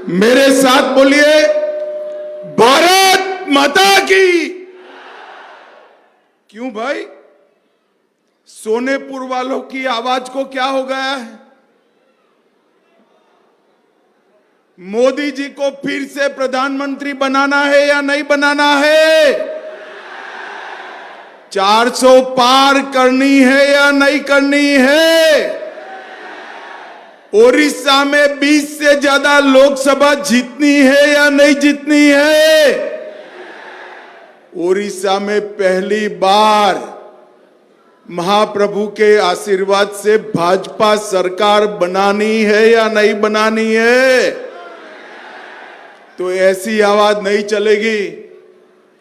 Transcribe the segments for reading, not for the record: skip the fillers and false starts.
मेरे साथ बोलिए, भारत माता की। क्यों भाई, सोनेपुर वालों की आवाज को क्या हो गया है? मोदी जी को फिर से प्रधानमंत्री बनाना है या नहीं बनाना है? 400 पार करनी है या नहीं करनी है? ओडिशा में 20 से ज्यादा लोकसभा जीतनी है या नहीं जीतनी है? ओडिशा में पहली बार महाप्रभु के आशीर्वाद से भाजपा सरकार बनानी है या नहीं बनानी है? तो ऐसी आवाज नहीं चलेगी।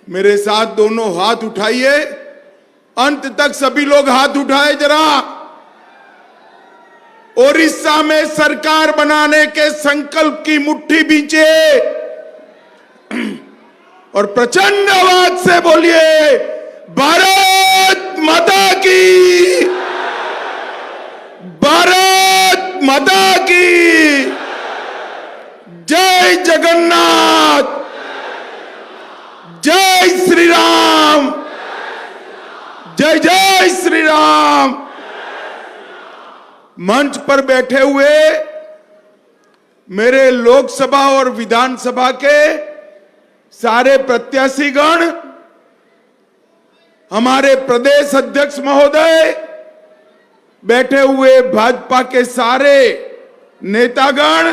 मेरे साथ दोनों हाथ उठाइए, अंत तक सभी लोग हाथ उठाए जरा। ओडिशा में सरकार बनाने के संकल्प की मुट्ठी बींचे और प्रचंड आवाज से बोलिए, भारत माता की, भारत माता की। जय जगन्नाथ, जय श्री राम, जय जय श्री राम। मंच पर बैठे हुए मेरे लोकसभा और विधानसभा के सारे प्रत्याशीगण, हमारे प्रदेश अध्यक्ष महोदय, बैठे हुए भाजपा के सारे नेतागण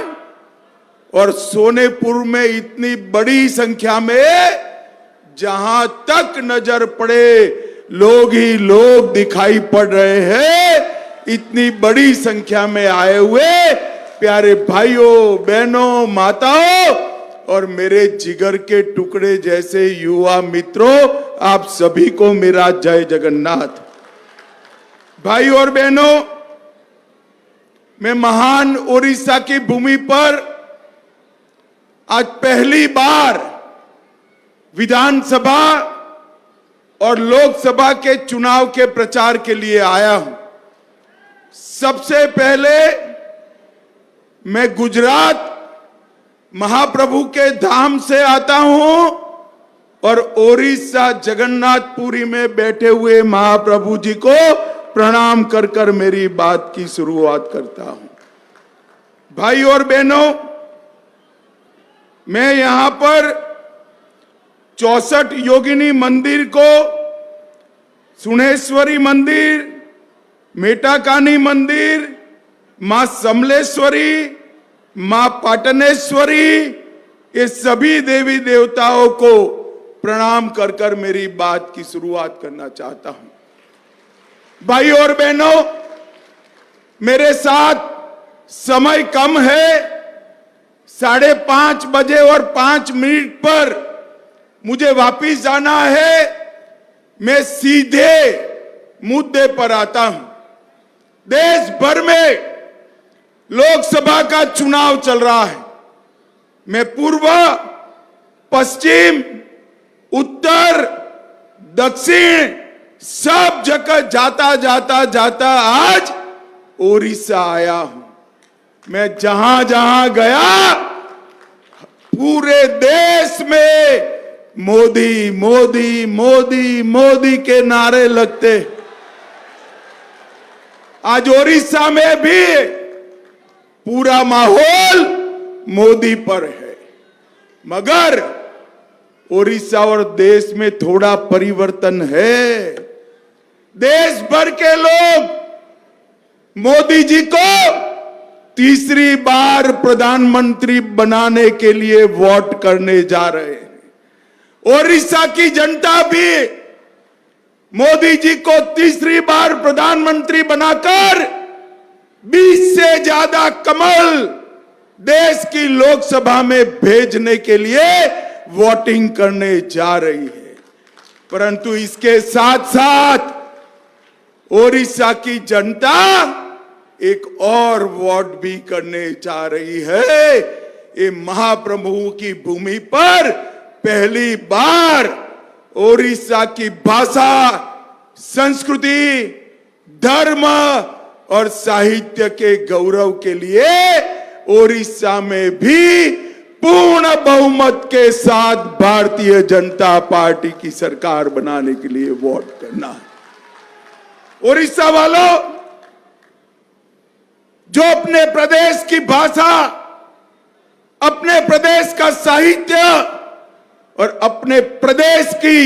और सोनेपुर में इतनी बड़ी संख्या में जहां तक नजर पड़े लोग ही लोग दिखाई पड़ रहे हैं, इतनी बड़ी संख्या में आए हुए प्यारे भाइयों, बहनों, माताओं और मेरे जिगर के टुकड़े जैसे युवा मित्रों, आप सभी को मेरा जय जगन्नाथ। भाई और बहनों, मैं महान ओडिशा की भूमि पर आज पहली बार विधानसभा और लोकसभा के चुनाव के प्रचार के लिए आया हूं। सबसे पहले मैं गुजरात महाप्रभु के धाम से आता हूं और ओडिशा जगन्नाथपुरी में बैठे हुए महाप्रभु जी को प्रणाम कर कर मेरी बात की शुरुआत करता हूं। भाई और बहनों, मैं यहां पर 64 योगिनी मंदिर को, सुनेश्वरी मंदिर, मेटाकानी मंदिर, मां समलेश्वरी, मां पाटनेश्वरी, ये सभी देवी देवताओं को प्रणाम कर कर मेरी बात की शुरुआत करना चाहता हूं। भाई और बहनों, मेरे साथ समय कम है, 5:30 बजे और 5 मिनट पर मुझे वापिस जाना है। मैं सीधे मुद्दे पर आता हूं। देश भर में लोकसभा का चुनाव चल रहा है। मैं पूर्व, पश्चिम, उत्तर, दक्षिण सब जगह जाता जाता जाता आज ओडिशा आया हूं। मैं जहां जहां गया पूरे देश में मोदी मोदी मोदी मोदी के नारे लगते। आज ओडिशा में भी पूरा माहौल मोदी पर है, मगर ओडिशा और देश में थोड़ा परिवर्तन है। देश भर के लोग मोदी जी को तीसरी बार प्रधानमंत्री बनाने के लिए वोट करने जा रहे हैं। ओडिशा की जनता भी मोदी जी को तीसरी बार प्रधानमंत्री बनाकर 20 से ज्यादा कमल देश की लोकसभा में भेजने के लिए वोटिंग करने जा रही है। परंतु इसके साथ साथ ओडिशा की जनता एक और वोट भी करने जा रही है। ये महाप्रभु की भूमि पर पहली बार ओडिशा की भाषा, संस्कृति, धर्म और साहित्य के गौरव के लिए ओडिशा में भी पूर्ण बहुमत के साथ भारतीय जनता पार्टी की सरकार बनाने के लिए वोट करना है। उड़ीसा वालों, जो अपने प्रदेश की भाषा, अपने प्रदेश का साहित्य और अपने प्रदेश की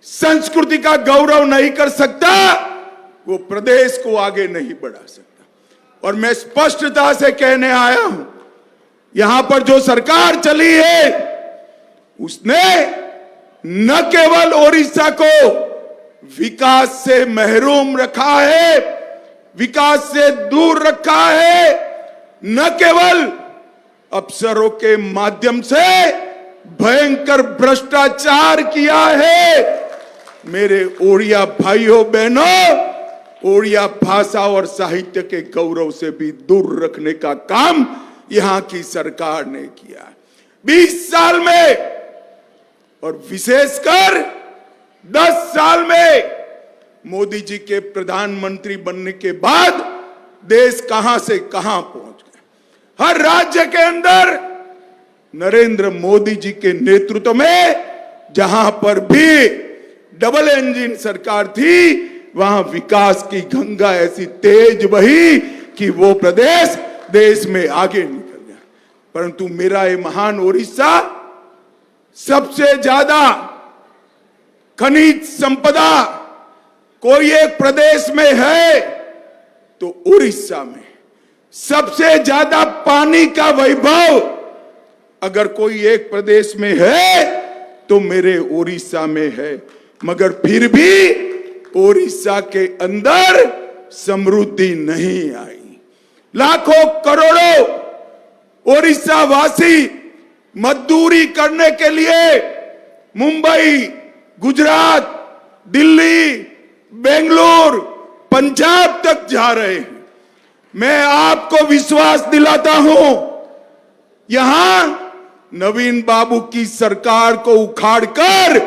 संस्कृति का गौरव नहीं कर सकता, वो प्रदेश को आगे नहीं बढ़ा सकता। और मैं स्पष्टता से कहने आया हूं, यहां पर जो सरकार चली है उसने न केवल ओडिशा को विकास से महरूम रखा है, विकास से दूर रखा है, न केवल अफसरों के माध्यम से भयंकर भ्रष्टाचार किया है। मेरे ओड़िया भाइयों बहनों, ओड़िया भाषा और साहित्य के गौरव से भी दूर रखने का काम यहां की सरकार ने किया। 20 साल में और विशेषकर 10 साल में मोदी जी के प्रधानमंत्री बनने के बाद देश कहां से कहां पहुंच गया। हर राज्य के अंदर नरेंद्र मोदी जी के नेतृत्व में जहां पर भी डबल इंजन सरकार थी, वहां विकास की गंगा ऐसी तेज बही कि वो प्रदेश देश में आगे निकल गया। परंतु मेरा ये महान ओडिशा सबसे ज्यादा खनिज संपदा कोई एक प्रदेश में है तो उड़ीसा में, सबसे ज्यादा पानी का वैभव अगर कोई एक प्रदेश में है तो मेरे उड़ीसा में है। मगर फिर भी उड़ीसा के अंदर समृद्धि नहीं आई। लाखों करोड़ों उड़ीसा वासी मजदूरी करने के लिए मुंबई, गुजरात, दिल्ली, बेंगलुरु, पंजाब तक जा रहे हैं। मैं आपको विश्वास दिलाता हूं, यहां नवीन बाबू की सरकार को उखाड़कर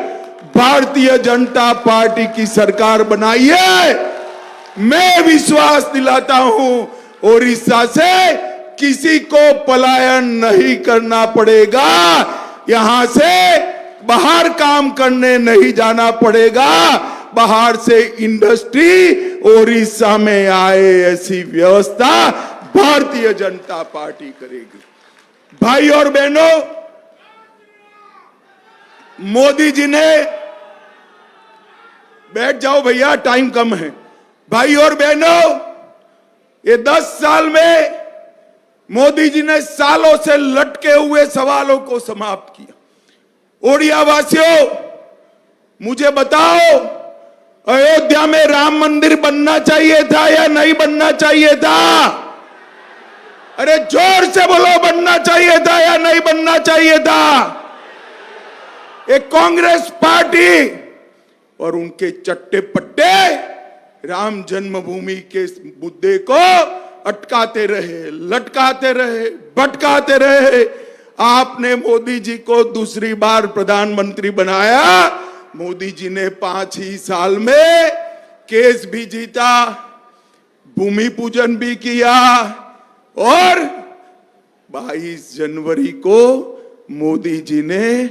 भारतीय जनता पार्टी की सरकार बनाई है। मैं विश्वास दिलाता हूं ओडिशा से किसी को पलायन नहीं करना पड़ेगा, यहां से बाहर काम करने नहीं जाना पड़ेगा, बाहर से इंडस्ट्री ओडिशा में आए ऐसी व्यवस्था भारतीय जनता पार्टी करेगी। भाई और बहनों, मोदी जी ने, बैठ जाओ भैया टाइम कम है। भाई और बहनों, ये 10 साल में मोदी जी ने सालों से लटके हुए सवालों को समाप्त किया। ओडिया वासियों, मुझे बताओ, अयोध्या में राम मंदिर बनना चाहिए था या नहीं बनना चाहिए था? अरे जोर से बोलो, बनना चाहिए था या नहीं बनना चाहिए था? एक कांग्रेस पार्टी और उनके चट्टे पट्टे राम जन्मभूमि के मुद्दे को अटकाते रहे, लटकाते रहे, भटकाते रहे। आपने मोदी जी को दूसरी बार प्रधानमंत्री बनाया। मोदी जी ने 5 ही साल में केस भी जीता, भूमि पूजन भी किया और 22 जनवरी को मोदी जी ने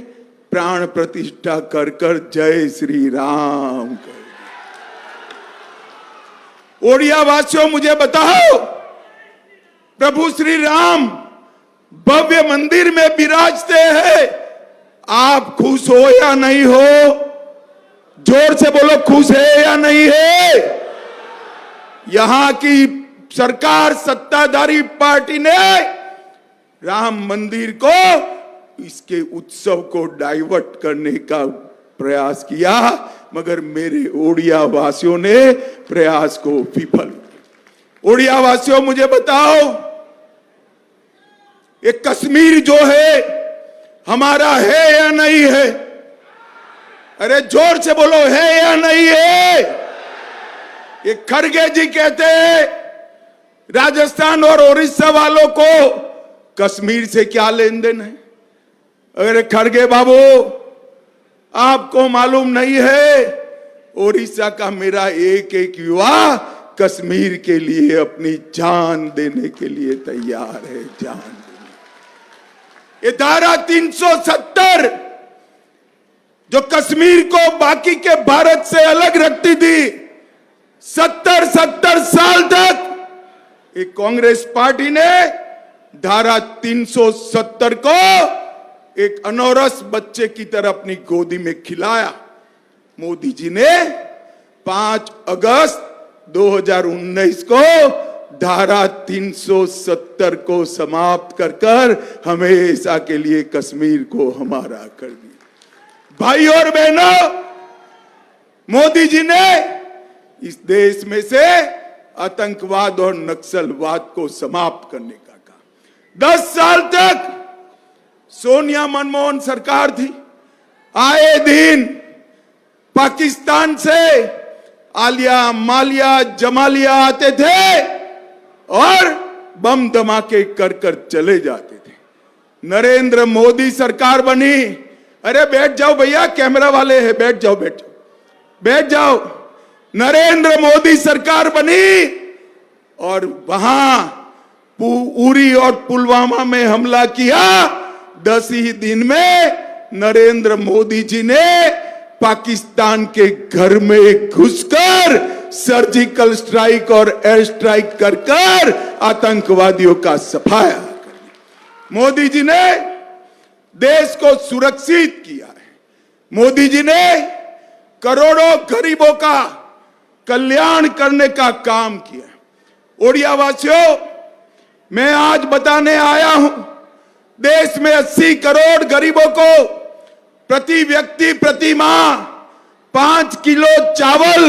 प्राण प्रतिष्ठा कर कर जय श्री राम कर। ओडिया वासियों, मुझे बताओ, प्रभु श्री राम भव्य मंदिर में विराजते हैं, आप खुश हो या नहीं हो? जोर से बोलो, खुश है या नहीं है? यहां की सरकार, सत्ताधारी पार्टी ने राम मंदिर को, इसके उत्सव को डाइवर्ट करने का प्रयास किया, मगर मेरे ओडिया वासियों ने प्रयास को विफल। ओडिया वासियों, मुझे बताओ, ये कश्मीर जो है हमारा है या नहीं है? अरे जोर से बोलो, है या नहीं है? ये खड़गे जी कहते हैं राजस्थान और उड़ीसा वालों को कश्मीर से क्या लेन देन है? अरे खड़गे बाबू, आपको मालूम नहीं है, उड़ीसा का मेरा एक एक युवा कश्मीर के लिए अपनी जान देने के लिए तैयार है, जान देने। ये धारा 370 जो कश्मीर को बाकी के भारत से अलग रखती थी, 70 साल तक एक कांग्रेस पार्टी ने धारा 370 को एक अनौरस बच्चे की तरह अपनी गोदी में खिलाया। मोदी जी ने 5 अगस्त 2019 को धारा 370 को समाप्त कर हमेशा के लिए कश्मीर को हमारा कर दिया। भाई और बहनों, मोदी जी ने इस देश में से आतंकवाद और नक्सलवाद को समाप्त करने का कहा। 10 साल तक सोनिया मनमोहन सरकार थी, आए दिन पाकिस्तान से आलिया मालिया जमालिया आते थे और बम धमाके कर चले जाते थे। नरेंद्र मोदी सरकार बनी। अरे बैठ जाओ भैया, कैमरा वाले हैं, बैठ जाओ बैठ जाओ बैठ जाओ। नरेंद्र मोदी सरकार बनी और वहां उरी और पुलवामा में हमला किया। 10 ही दिन में नरेंद्र मोदी जी ने पाकिस्तान के घर में घुसकर सर्जिकल स्ट्राइक और एयर स्ट्राइक कर आतंकवादियों का सफाया कर दिया। मोदी जी ने देश को सुरक्षित किया है। मोदी जी ने करोड़ों गरीबों का कल्याण करने का काम किया। ओडिया वासियों, मैं आज बताने आया हूं, देश में 80 करोड़ गरीबों को प्रति व्यक्ति प्रति माह 5 किलो चावल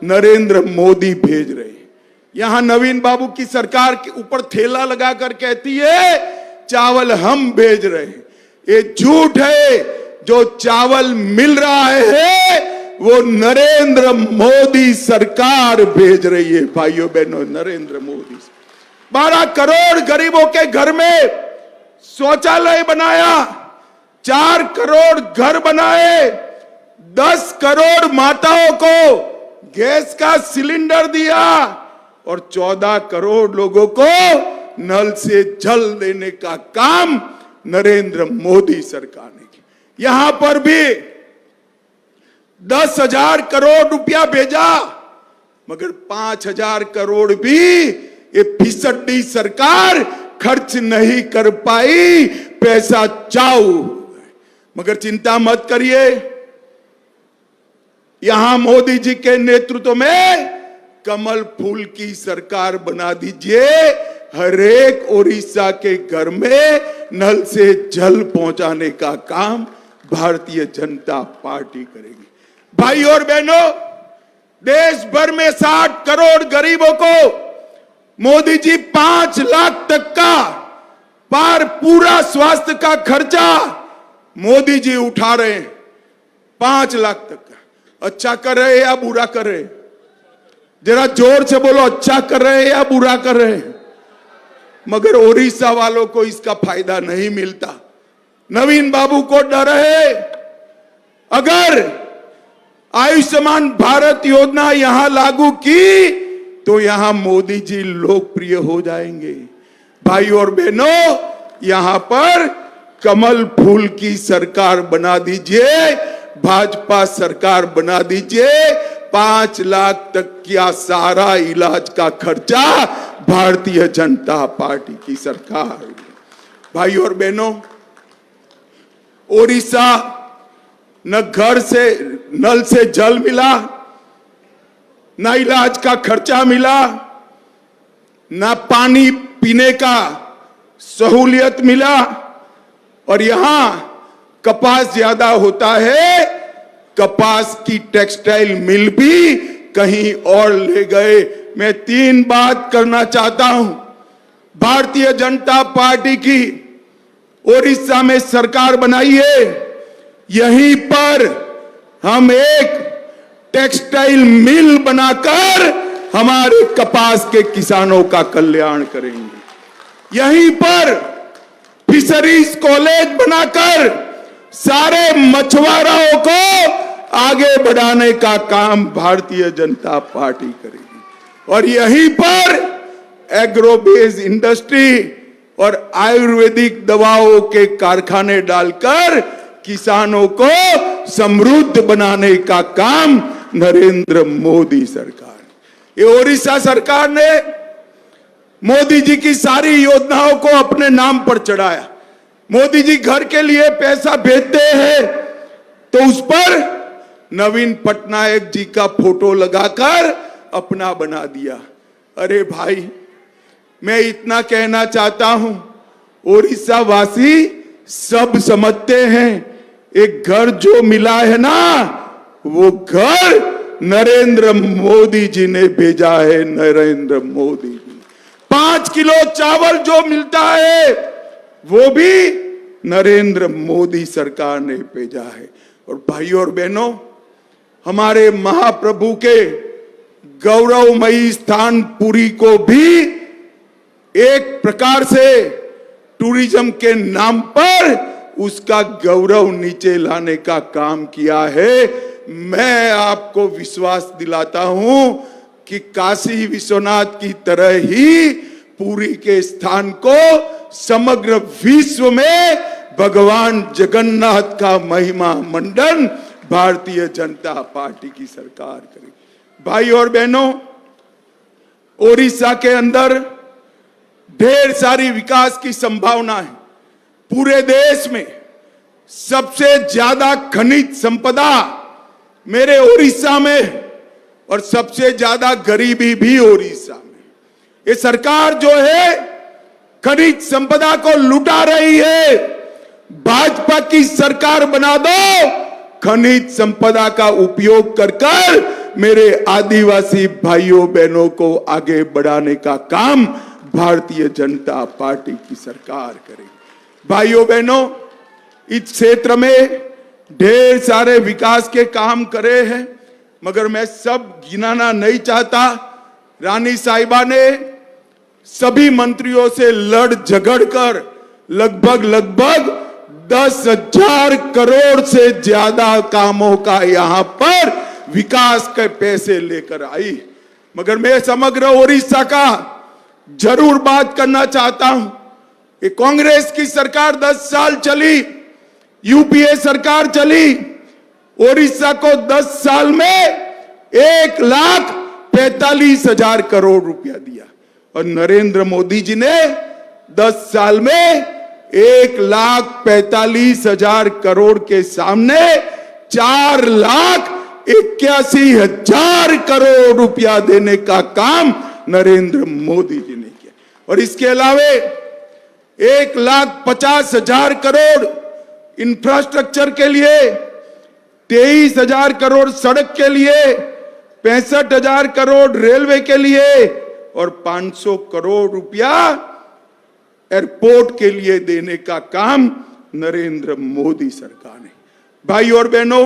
नरेंद्र मोदी भेज रहे हैं। यहां नवीन बाबू की सरकार के ऊपर ठेला लगाकर कहती है चावल हम भेज रहे हैं। ये झूठ है। जो चावल मिल रहा है वो नरेंद्र मोदी सरकार भेज रही है। भाइयों बहनों, नरेंद्र मोदी 12 करोड़ गरीबों के घर में शौचालय बनाया, 4 करोड़ घर बनाए, 10 करोड़ माताओं को गैस का सिलेंडर दिया और 14 करोड़ लोगों को नल से जल देने का काम नरेंद्र मोदी सरकार ने किया। यहां पर भी 10,000 करोड़ रुपया भेजा, मगर 5,000 करोड़ भी ये फिसड्डी सरकार खर्च नहीं कर पाई। पैसा चाऊ। मगर चिंता मत करिए, यहां मोदी जी के नेतृत्व में कमल फूल की सरकार बना दीजिए। हर एक ओडिशा के घर में नल से जल पहुंचाने का काम भारतीय जनता पार्टी करेगी। भाई और बहनों, देश भर में 60 करोड़ गरीबों को मोदी जी 5 लाख तक का पूरा स्वास्थ्य का खर्चा मोदी जी उठा रहे हैं। 5 लाख तक का। अच्छा कर रहे हैं या बुरा कर रहे हैं? जरा जोर से बोलो, अच्छा कर रहे हैं या बुरा कर रहे हैं? मगर ओडिशा वालों को इसका फायदा नहीं मिलता। नवीन बाबू को डर है, अगर आयुष्मान भारत योजना यहां लागू की तो यहां मोदी जी लोकप्रिय हो जाएंगे। भाई और बहनों, यहां पर कमल फूल की सरकार बना दीजिए, भाजपा सरकार बना दीजिए। 5 लाख तक का सारा इलाज का खर्चा भारतीय जनता पार्टी की सरकार। भाई और बहनों, ओडिशा न घर से नल से जल मिला, न इलाज का खर्चा मिला, न पानी पीने का सहूलियत मिला, और यहां कपास ज्यादा होता है। कपास की टेक्सटाइल मिल भी कहीं और ले गए। मैं 3 बात करना चाहता हूं। भारतीय जनता पार्टी की ओडिशा में सरकार बनाई है, यहीं पर हम एक टेक्सटाइल मिल बनाकर हमारे कपास के किसानों का कल्याण करेंगे। यहीं पर फिशरीज कॉलेज बनाकर सारे मछुआरों को आगे बढ़ाने का काम भारतीय जनता पार्टी करेगी। और यहीं पर एग्रो बेस्ड इंडस्ट्री और आयुर्वेदिक दवाओं के कारखाने डालकर किसानों को समृद्ध बनाने का काम नरेंद्र मोदी सरकार। ये ओडिशा सरकार ने मोदी जी की सारी योजनाओं को अपने नाम पर चढ़ाया। मोदी जी घर के लिए पैसा भेजते हैं तो उस पर नवीन पटनायक जी का फोटो लगाकर अपना बना दिया। अरे भाई, मैं इतना कहना चाहता हूं, ओडिशा वासी सब समझते हैं, एक घर जो मिला है ना, वो घर नरेंद्र मोदी जी ने भेजा है। नरेंद्र मोदी जी 5 किलो चावल जो मिलता है वो भी नरेंद्र मोदी सरकार ने भेजा है। और भाइयों और बहनों, हमारे महाप्रभु के गौरवमयी स्थान पुरी को भी एक प्रकार से टूरिज्म के नाम पर उसका गौरव नीचे लाने का काम किया है। मैं आपको विश्वास दिलाता हूं कि काशी विश्वनाथ की तरह ही पुरी के स्थान को समग्र विश्व में भगवान जगन्नाथ का महिमा मंडन भारतीय जनता पार्टी की सरकार करेगी। भाई और बहनों, ओडिशा के अंदर ढेर सारी विकास की संभावना है। पूरे देश में सबसे ज्यादा खनिज संपदा मेरे ओडिशा में, और सबसे ज्यादा गरीबी भी ओडिशा में। ये सरकार जो है खनिज संपदा को लुटा रही है। भाजपा की सरकार बना दो, खनिज संपदा का उपयोग कर मेरे आदिवासी भाइयों बहनों को आगे बढ़ाने का काम भारतीय जनता पार्टी की सरकार करेगी। भाइयों बहनों, इस क्षेत्र में ढेर सारे विकास के काम करे हैं, मगर मैं सब गिनाना नहीं चाहता। रानी साहिबा ने सभी मंत्रियों से लड़ झगड़ कर लगभग 10,000 करोड़ से ज्यादा कामों का यहां पर विकास के पैसे लेकर आई। मगर मैं समग्र ओडिशा का जरूर बात करना चाहता हूं कि कांग्रेस की सरकार 10 साल चली, यूपीए सरकार चली, ओडिशा को 10 साल में 1,45,000 करोड़ रुपया दिया, और नरेंद्र मोदी जी ने 10 साल में 1,45,000 करोड़ के सामने 4,81,000 करोड़ रुपया देने का काम नरेंद्र मोदी जी ने किया। और इसके अलावे 1,50,000 करोड़ इंफ्रास्ट्रक्चर के लिए, 23,000 करोड़ सड़क के लिए, 65,000 करोड़ रेलवे के लिए और 500 करोड़ रुपया एयरपोर्ट के लिए देने का काम नरेंद्र मोदी सरकार ने। भाई और बहनों,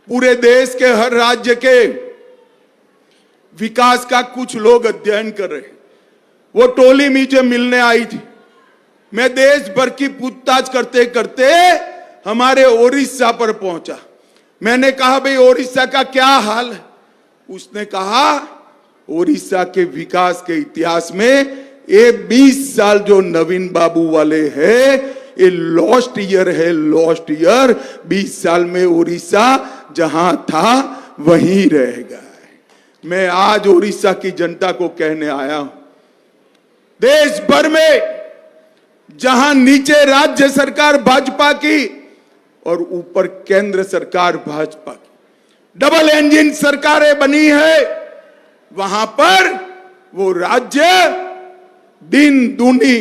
पूरे देश के हर राज्य के विकास का कुछ लोग अध्ययन कर रहे हैं। वो टोली मुझे मिलने आई थी। मैं देश भर की पूछताछ करते करते हमारे ओडिशा पर पहुंचा। मैंने कहा, भाई ओडिशा का क्या हाल है? उसने कहा, ओडिशा के विकास के इतिहास में ये 20 साल जो नवीन बाबू वाले हैं, ये लॉस्ट ईयर है, लॉस्ट ईयर। 20 साल में ओडिशा जहां था वहीं रहेगा। मैं आज ओडिशा की जनता को कहने आया हूं, देश भर में जहां नीचे राज्य सरकार भाजपा की और ऊपर केंद्र सरकार भाजपा की, डबल इंजन सरकारें बनी है, वहां पर वो राज्य दिन दूनी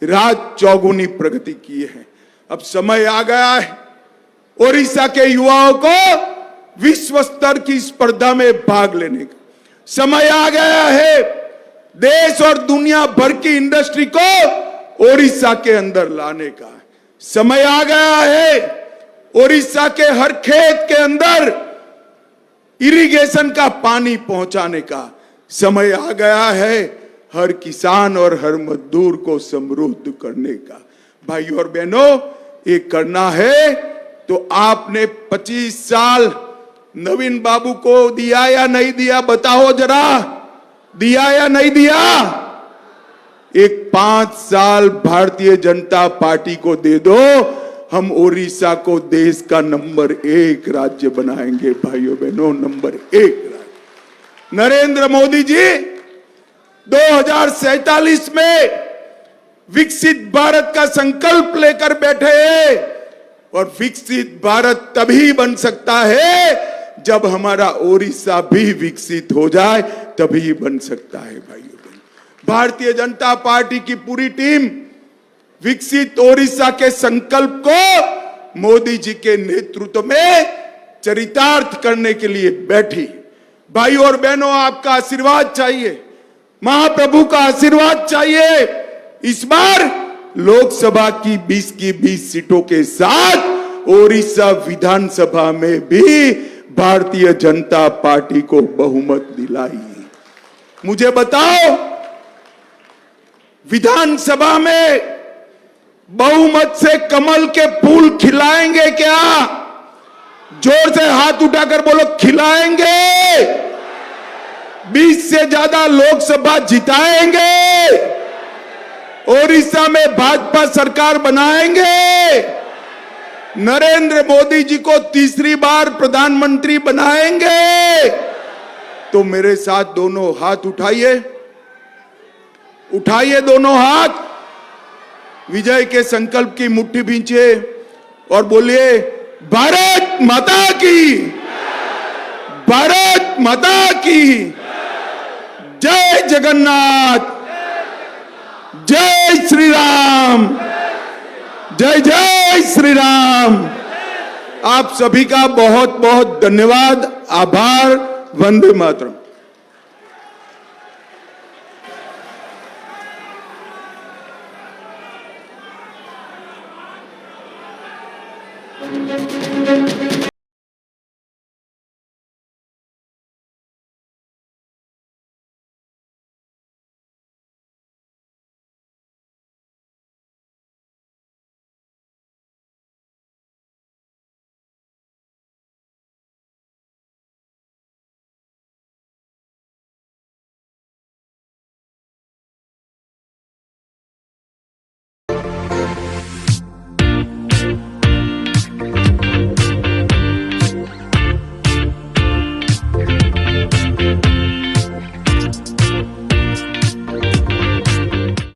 रात चौगुनी प्रगति किए हैं। अब समय आ गया है ओडिशा के युवाओं को विश्व स्तर की स्पर्धा में भाग लेने का। समय आ गया है देश और दुनिया भर की इंडस्ट्री को ओडिशा के अंदर लाने का। समय आ गया है ओडिशा के हर खेत के अंदर इरिगेशन का पानी पहुंचाने का। समय आ गया है हर किसान और हर मजदूर को समृद्ध करने का। भाइयों और बहनों, ये करना है तो आपने 25 साल नवीन बाबू को दिया या नहीं दिया? बताओ जरा, दिया या नहीं दिया? एक 5 साल भारतीय जनता पार्टी को दे दो, हम ओडिशा को देश का नंबर 1 राज्य बनाएंगे भाइयों बहनों, नंबर 1 राज्य। नरेंद्र मोदी जी 2047 में विकसित भारत का संकल्प लेकर बैठे हैं, और विकसित भारत तभी बन सकता है जब हमारा ओडिशा भी विकसित हो जाए, तभी बन सकता है भाइयों बहनों। भारतीय जनता पार्टी की पूरी टीम विकसित ओडिशा के संकल्प को मोदी जी के नेतृत्व में चरितार्थ करने के लिए बैठी। भाइयों और बहनों, आपका आशीर्वाद चाहिए, महाप्रभु का आशीर्वाद चाहिए। इस बार लोकसभा की 20 की 20 सीटों के साथ ओडिशा विधानसभा में भी भारतीय जनता पार्टी को बहुमत दिलाई। मुझे बताओ, विधानसभा में बहुमत से कमल के फूल खिलाएंगे क्या? जोर से हाथ उठाकर बोलो, खिलाएंगे। 20 से ज्यादा लोकसभा जिताएंगे, ओडिशा में भाजपा सरकार बनाएंगे, नरेंद्र मोदी जी को तीसरी बार प्रधानमंत्री बनाएंगे। तो मेरे साथ दोनों हाथ उठाइए, उठाइए दोनों हाथ, विजय के संकल्प की मुट्ठी भींचे और बोलिए, भारत माता की, भारत माता की जय जगन्नाथ, जय श्री राम, जय जय श्री राम। आप सभी का बहुत बहुत धन्यवाद, आभार, वंदे मातरम। Thank you.